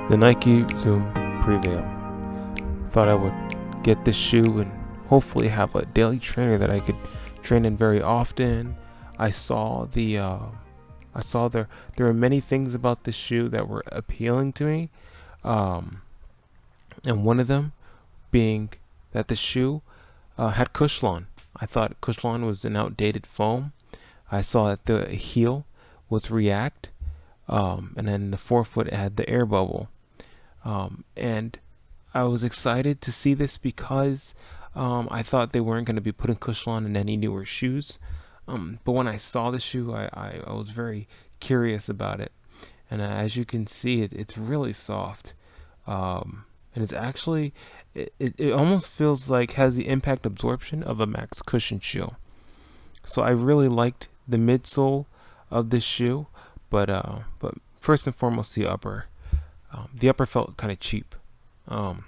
The Nike Zoom Prevail. Thought I would get this shoe and hopefully have a daily trainer that I could train in very often. I saw there were many things about this shoe that were appealing to me, um, and one of them being that the shoe had Cushlon. I thought Cushlon was an outdated foam. I saw that the heel was React, and then the forefoot it had the air bubble. And I was excited to see this because I thought they weren't going to be putting Cushlon in any newer shoes. But when I saw the shoe, I was very curious about it. And as you can see, it's really soft. And it's actually, it almost feels like has the impact absorption of a max cushion shoe. So I really liked the midsole of this shoe, but first and foremost the upper. The upper felt kind of cheap. Um,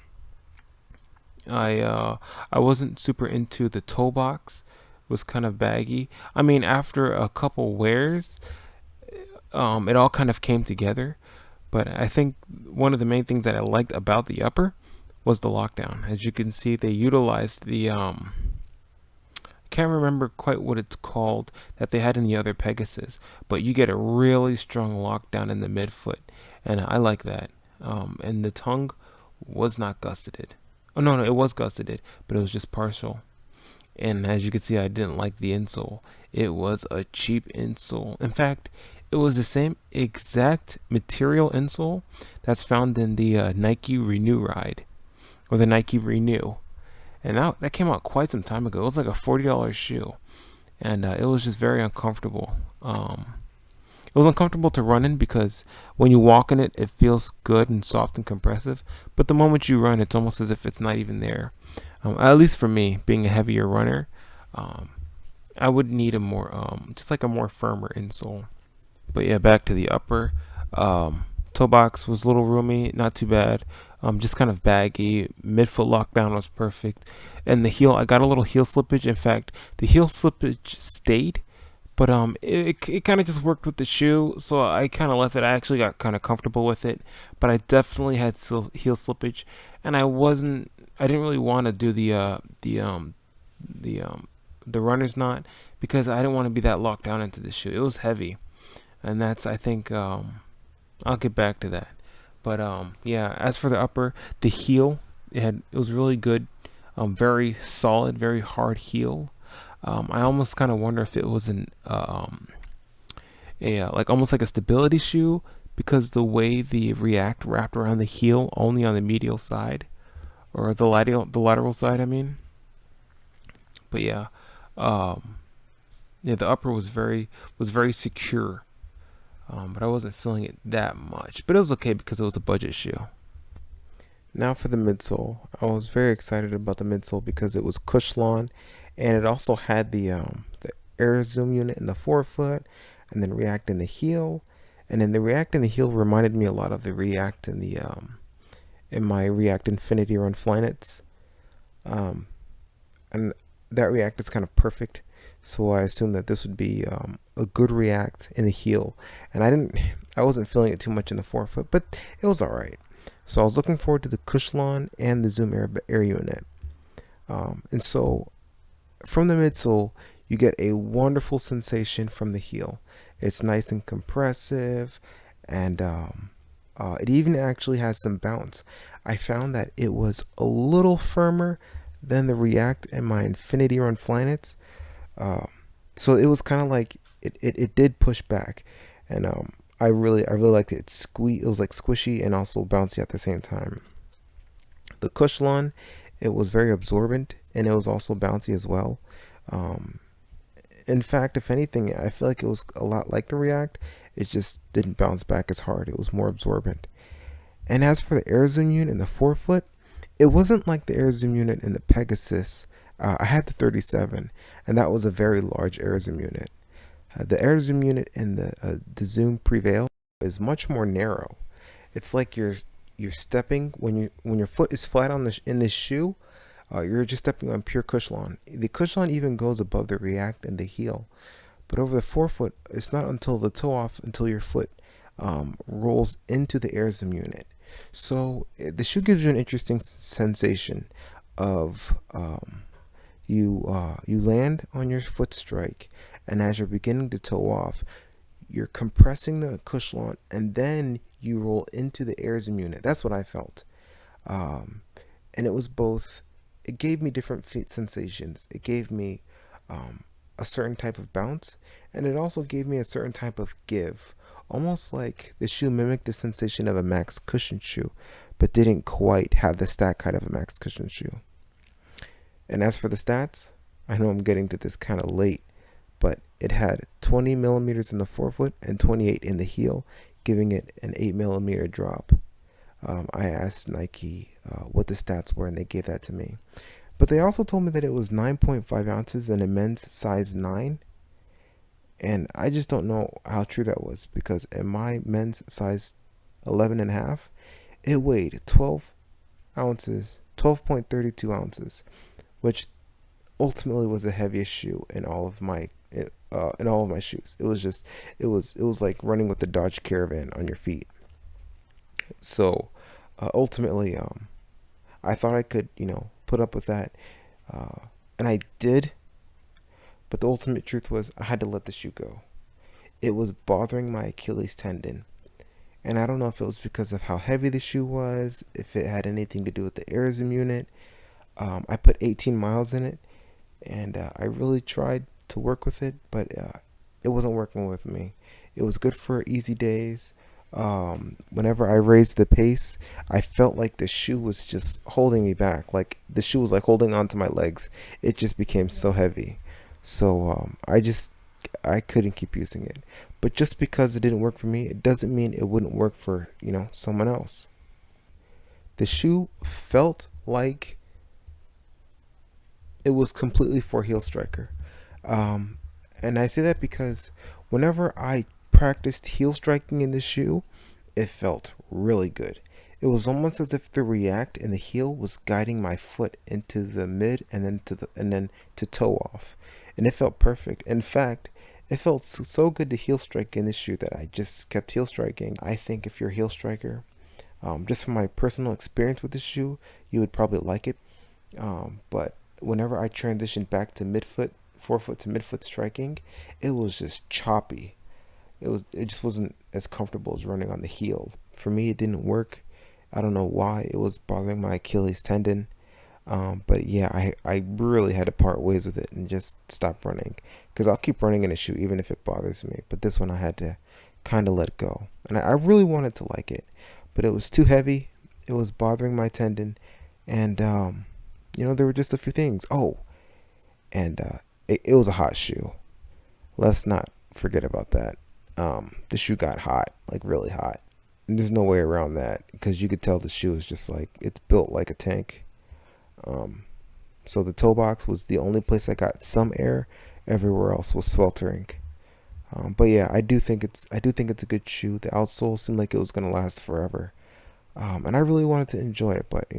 I wasn't super into the toe box. It was kind of baggy. I mean, after a couple wears, it all kind of came together. But I think one of the main things that I liked about the upper was the lockdown. As you can see, they utilized the can't remember quite what it's called that they had in the other Pegasus, but you get a really strong lockdown in the midfoot, and I like that. And the tongue was not gusseted. Oh no, it was gusseted, but it was just partial. And as you can see, I didn't like the insole. It was a cheap insole. In fact, it was the same exact material insole that's found in the Nike Renew Ride or the Nike Renew, and that came out quite some time ago. It was like a $40 shoe, and it was just very uncomfortable. It was uncomfortable to run in because when you walk in it, it feels good and soft and compressive. But the moment you run, it's almost as if it's not even there. At least for me, being a heavier runner, um, I would need a more, just like a more firmer insole. But yeah, back to the upper. Toe box was a little roomy, not too bad. Just kind of baggy. Midfoot lockdown was perfect, and the heel, I got a little heel slippage. In fact, the heel slippage stayed, but it kind of just worked with the shoe, so I kind of left it. I actually got kind of comfortable with it, but I definitely had heel slippage, and I didn't really want to do the the runner's knot because I didn't want to be that locked down into the shoe. It was heavy, and that's I think I'll get back to that. But yeah, as for the upper, the heel, it was really good, very solid, very hard heel. I almost kind of wonder if it was like almost like a stability shoe because the way the React wrapped around the heel only on the medial side or the lateral side. I mean, but yeah, um, yeah, the upper was very secure. But I wasn't feeling it that much. But it was okay because it was a budget shoe. Now for the midsole. I was very excited about the midsole because it was Cushlon, and it also had the air zoom unit in the forefoot, and then React in the heel, and then the React in the heel reminded me a lot of the React in my React Infinity Run Flyknits, um, and that React is kind of perfect. So I assumed that this would be a good React in the heel, and I wasn't feeling it too much in the forefoot, but it was all right. So I was looking forward to the Cushlon and the Zoom Air unit. And so from the midsole, you get a wonderful sensation from the heel. It's nice and compressive, and it even actually has some bounce. I found that it was a little firmer than the React in my Infinity Run Flyknits. Uh, so it was kind of like it did push back, and I really liked it. It was like squishy and also bouncy at the same time. The Cushlon, it was very absorbent and it was also bouncy as well. Um, in fact, if anything, I feel like it was a lot like the React. It just didn't bounce back as hard. It was more absorbent. And as for the air zoom unit in the forefoot, it wasn't like the air zoom unit in the Pegasus. I had the 37, and that was a very large air zoom unit. The air zoom unit in the Zoom Prevail is much more narrow. It's like you're stepping when your foot is flat on in this shoe. You're just stepping on pure Cushlon. The Cushlon even goes above the React and the heel, but over the forefoot, it's not until the toe off until your foot rolls into the air zoom unit. So the shoe gives you an interesting sensation of you land on your foot strike, and as you're beginning to toe off, you're compressing the cushion, and then you roll into the air zoom unit. That's what I felt, and it was both. It gave me different feet sensations. It gave me a certain type of bounce, and it also gave me a certain type of give. Almost like the shoe mimicked the sensation of a max cushion shoe, but didn't quite have the stack height of a max cushion shoe. And as for the stats, I know I'm getting to this kind of late, but it had 20 millimeters in the forefoot and 28 in the heel, giving it an 8 millimeter drop. I asked Nike what the stats were, and they gave that to me. But they also told me that it was 9.5 ounces in a men's size 9. And I just don't know how true that was, because in my men's size 11 and a half, it weighed 12 ounces, 12.32 ounces, which ultimately was the heaviest shoe in all of my shoes. It was like running with the Dodge Caravan on your feet. So ultimately, I thought I could put up with that, and I did. But the ultimate truth was I had to let the shoe go. It was bothering my Achilles tendon. And I don't know if it was because of how heavy the shoe was, if it had anything to do with the air zoom unit. I put 18 miles in it, and I really tried to work with it, but it wasn't working with me. It was good for easy days. Whenever I raised the pace, I felt like the shoe was just holding me back. Like the shoe was like holding onto my legs. It just became so heavy. So I couldn't keep using it. But just because it didn't work for me, it doesn't mean it wouldn't work for someone else. The shoe felt like it was completely for heel striker. And I say that because whenever I practiced heel striking in the shoe, it felt really good. It was almost as if the react in the heel was guiding my foot into the mid and then to toe off, and it felt perfect. In fact, it felt so good to heel strike in the shoe that I just kept heel striking. I think if you're a heel striker, just from my personal experience with this shoe, you would probably like it. But whenever I transitioned back to forefoot to midfoot striking, it was just choppy. It just wasn't as comfortable as running on the heel. For me, it didn't work. I don't know why. It was bothering my Achilles tendon. But yeah, I really had to part ways with it and just stop running, because I'll keep running in a shoe even if it bothers me. But this one I had to kind of let go. And I really wanted to like it, but it was too heavy. It was bothering my tendon. And, there were just a few things. Oh, and it was a hot shoe. Let's not forget about that. The shoe got hot, like really hot. And there's no way around that, because you could tell the shoe is just like, it's built like a tank. So the toe box was the only place that got some air. Everywhere else was sweltering. But yeah, I do think it's a good shoe. The outsole seemed like it was gonna last forever. And I really wanted to enjoy it, but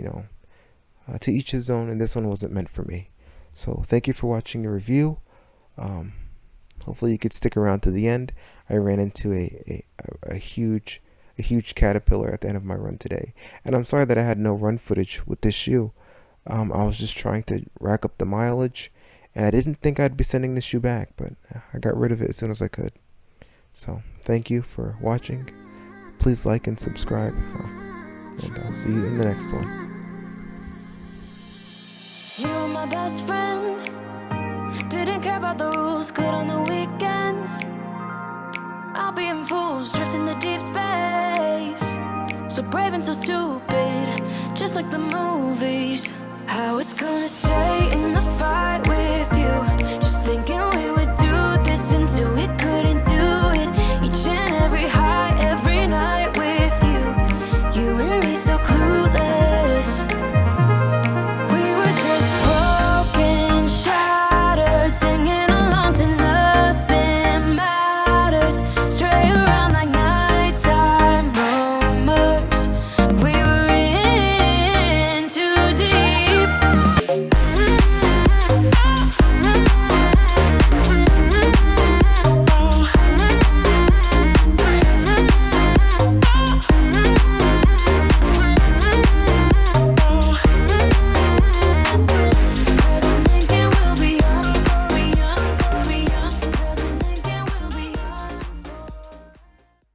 to each his own, and this one wasn't meant for me. So thank you for watching the review. Hopefully you could stick around to the end. I ran into a huge caterpillar at the end of my run today, and I'm sorry that I had no run footage with this shoe. I was just trying to rack up the mileage, and I didn't think I'd be sending this shoe back, but I got rid of it as soon as I could. So thank you for watching. Please like and subscribe, and I'll see you in the next one. You were my best friend, didn't care about the rules, good on the weekends. I'll be in fools, drifting to deep space, so brave and so stupid, just like the movies. How it's gonna stay in the fight with